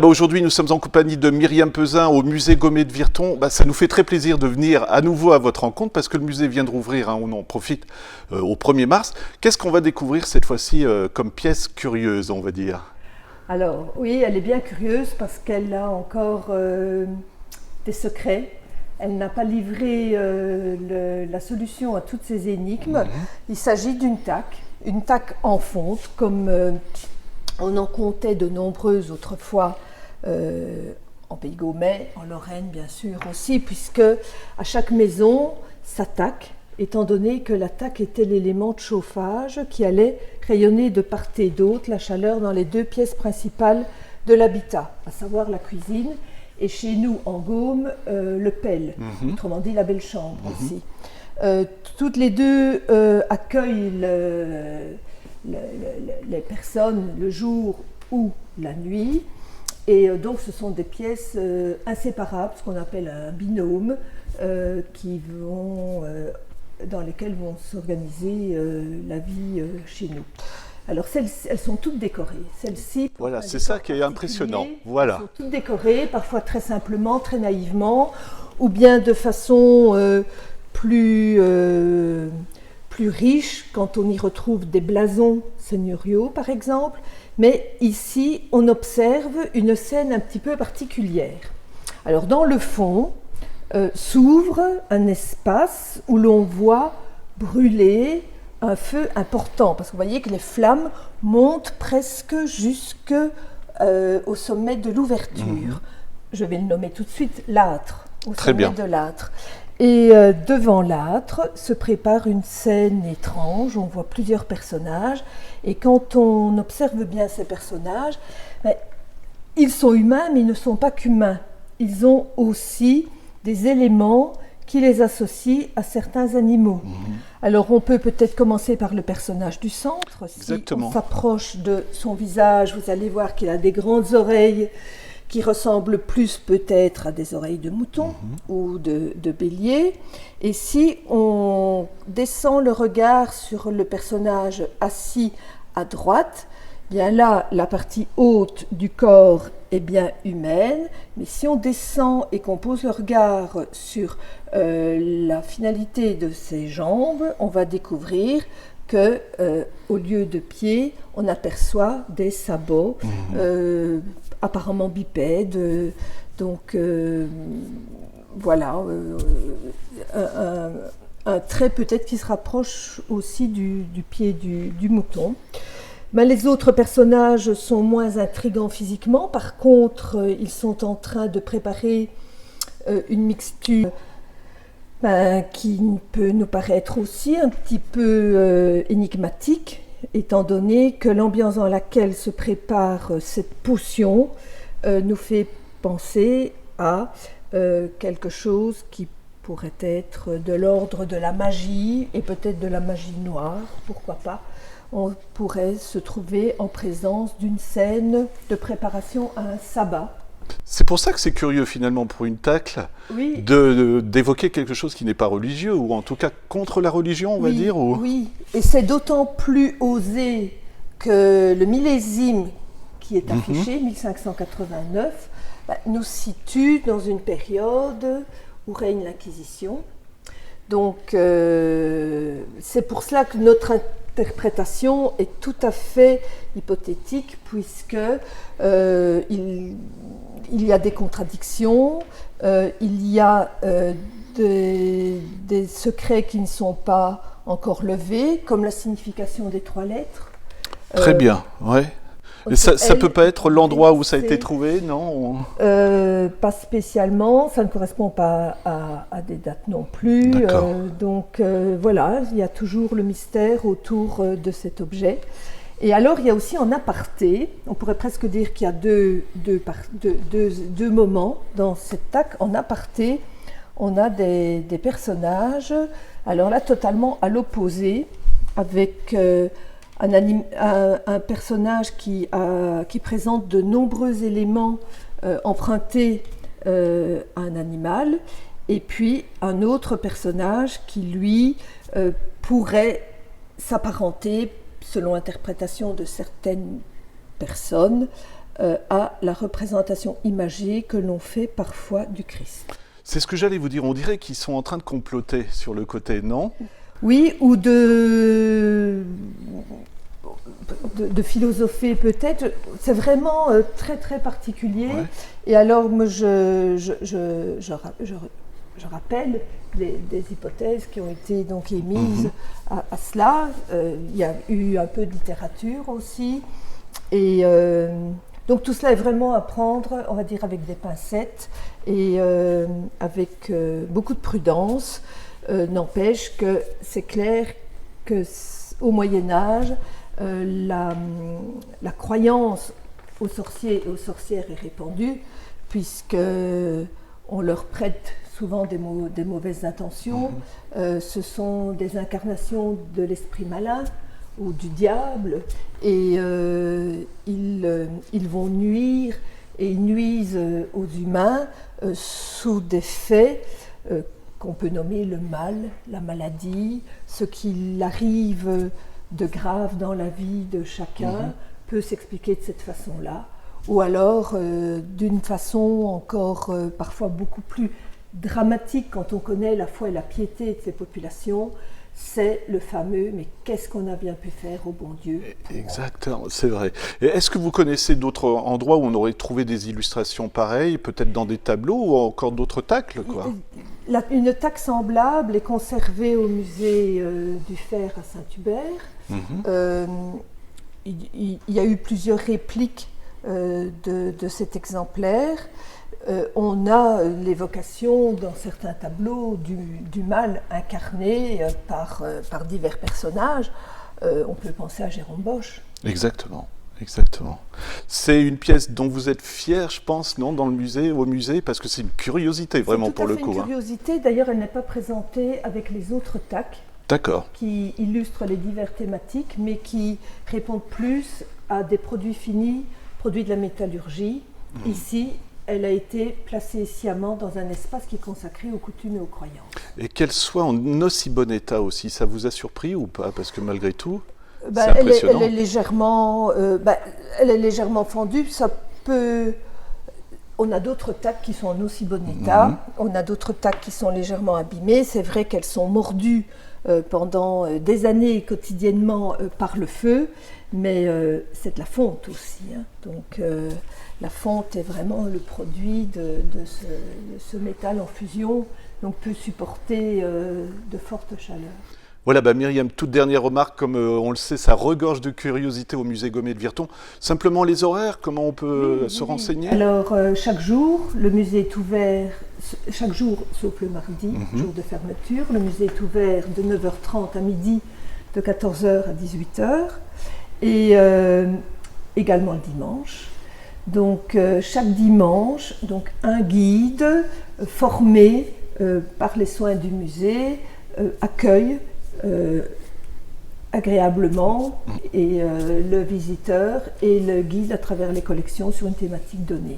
Aujourd'hui, nous sommes en compagnie de Myriam Peuzin au musée Gomé de Virton. Ça nous fait très plaisir de venir à nouveau à votre rencontre parce que le musée vient de rouvrir, on en profite au 1er mars. Qu'est-ce qu'on va découvrir cette fois-ci comme pièce curieuse, on va dire? Alors oui, elle est bien curieuse parce qu'elle a encore des secrets. Elle n'a pas livré la solution à toutes ces énigmes. Il s'agit d'une taque en fonte, comme on en comptait de nombreuses autrefois en Pays Gaumet, en Lorraine bien sûr aussi, puisque à chaque maison, sa taque, étant donné que la taque était l'élément de chauffage qui allait rayonner de part et d'autre la chaleur dans les deux pièces principales de l'habitat, à savoir la cuisine et chez nous en Gaume, le pelle, autrement dit la belle chambre aussi. Toutes les deux accueillent les personnes le jour ou la nuit, et donc ce sont des pièces inséparables, ce qu'on appelle un binôme, dans lesquelles vont s'organiser la vie chez nous. Alors elles sont toutes décorées. Celles-ci, voilà, c'est ça qui est impressionnant. Voilà. Elles sont toutes décorées, parfois très simplement, très naïvement, ou bien de façon plus riche, quand on y retrouve des blasons seigneuriaux par exemple. Mais ici, on observe une scène un petit peu particulière. Alors dans le fond, s'ouvre un espace où l'on voit brûler un feu important, parce que vous voyez que les flammes montent presque jusqu'au sommet de l'ouverture. Je vais le nommer tout de suite l'âtre, au sommet de l'âtre. Et devant l'âtre se prépare une scène étrange, on voit plusieurs personnages, et quand on observe bien ces personnages, ils sont humains, mais ils ne sont pas qu'humains. Ils ont aussi des éléments qui les associent à certains animaux. Alors on peut peut-être commencer par le personnage du centre. Si on s'approche de son visage, vous allez voir qu'il a des grandes oreilles qui ressemblent plus peut-être à des oreilles de mouton ou de bélier. Et si on descend le regard sur le personnage assis à droite, bien là, la partie haute du corps est bien humaine, mais si on descend et qu'on pose le regard sur la finalité de ses jambes, on va découvrir que au lieu de pieds, on aperçoit des sabots apparemment bipèdes. Donc voilà, un trait peut-être qui se rapproche aussi du pied du mouton. Mais les autres personnages sont moins intrigants physiquement. Par contre, ils sont en train de préparer une mixture qui peut nous paraître aussi un petit peu énigmatique, étant donné que l'ambiance dans laquelle se prépare cette potion nous fait penser à quelque chose qui pourrait être de l'ordre de la magie, et peut-être de la magie noire, pourquoi pas. On pourrait se trouver en présence d'une scène de préparation à un sabbat. C'est pour ça que c'est curieux finalement pour une tacle d'évoquer quelque chose qui n'est pas religieux, ou en tout cas contre la religion, on va dire. Oui, et c'est d'autant plus osé que le millésime qui est affiché, 1589, nous situe dans une période où règne l'Inquisition. Donc c'est pour cela que notre interprétation est tout à fait hypothétique, puisque il y a des contradictions, il y a des secrets qui ne sont pas encore levés, comme la signification des 3 lettres. Très bien, ouais. Mais ça ne peut pas être l'endroit où ça a été trouvé, non? Pas spécialement, ça ne correspond pas à des dates non plus. Donc voilà, il y a toujours le mystère autour de cet objet. Et alors il y a aussi en aparté, on pourrait presque dire qu'il y a deux moments dans cette taque. En aparté, on a des personnages, alors là totalement à l'opposé, avec un personnage qui présente de nombreux éléments empruntés à un animal, et puis un autre personnage qui, lui, pourrait s'apparenter, selon l'interprétation de certaines personnes, à la représentation imagée que l'on fait parfois du Christ. C'est ce que j'allais vous dire. On dirait qu'ils sont en train de comploter sur le côté, non? Oui, ou de philosopher peut-être. C'est vraiment très très particulier. Ouais. Et alors, moi, je rappelle des hypothèses qui ont été donc émises à cela. Il y a eu un peu de littérature aussi. Et donc tout cela est vraiment à prendre, on va dire, avec des pincettes et avec beaucoup de prudence. N'empêche que c'est clair qu'au Moyen-Âge, la croyance aux sorciers et aux sorcières est répandue, puisque on leur prête souvent des mauvaises intentions. Ce sont des incarnations de l'esprit malin ou du diable, et ils vont nuire, et ils nuisent aux humains sous des faits qu'on peut nommer le mal, la maladie, ce qu'il arrive de grave dans la vie de chacun peut s'expliquer de cette façon-là, ou alors d'une façon encore parfois beaucoup plus dramatique quand on connaît la foi et la piété de ces populations. C'est le fameux « mais qu'est-ce qu'on a bien pu faire au bon Dieu ?» Exactement, c'est vrai. Et est-ce que vous connaissez d'autres endroits où on aurait trouvé des illustrations pareilles, peut-être dans des tableaux ou encore d'autres tacles, quoi? Une tacle semblable est conservée au musée du Fer à Saint-Hubert. Il y a eu plusieurs répliques de cet exemplaire. On a l'évocation dans certains tableaux du mal incarné par divers personnages. On peut penser à Jérôme Bosch. Exactement, exactement. C'est une pièce dont vous êtes fier, je pense, non, dans le musée, au musée, parce que c'est une curiosité vraiment pour le coup. C'est une curiosité. D'ailleurs, elle n'est pas présentée avec les autres TAC. D'accord. Qui illustrent les diverses thématiques, mais qui répondent plus à des produits finis, produits de la métallurgie. Ici, elle a été placée sciemment dans un espace qui est consacré aux coutumes et aux croyances. Et qu'elle soit en aussi bon état aussi, ça vous a surpris ou pas? Parce que malgré tout, c'est elle impressionnant. est légèrement fendue. Ça peut... On a d'autres tacs qui sont en aussi bon état. On a d'autres tacs qui sont légèrement abîmées. C'est vrai qu'elles sont mordues pendant des années quotidiennement par le feu, mais c'est de la fonte aussi. Donc la fonte est vraiment le produit de ce métal en fusion, donc peut supporter de fortes chaleurs. Voilà, Myriam, toute dernière remarque, comme on le sait, ça regorge de curiosité au musée Gomet de Virton. Simplement les horaires, comment on peut se renseigner? Alors, chaque jour, le musée est ouvert, chaque jour, sauf le mardi, jour de fermeture. Le musée est ouvert de 9h30 à midi, de 14h à 18h, et également le dimanche. Donc, chaque dimanche, donc, un guide formé par les soins du musée accueille agréablement et le visiteur et le guide à travers les collections sur une thématique donnée.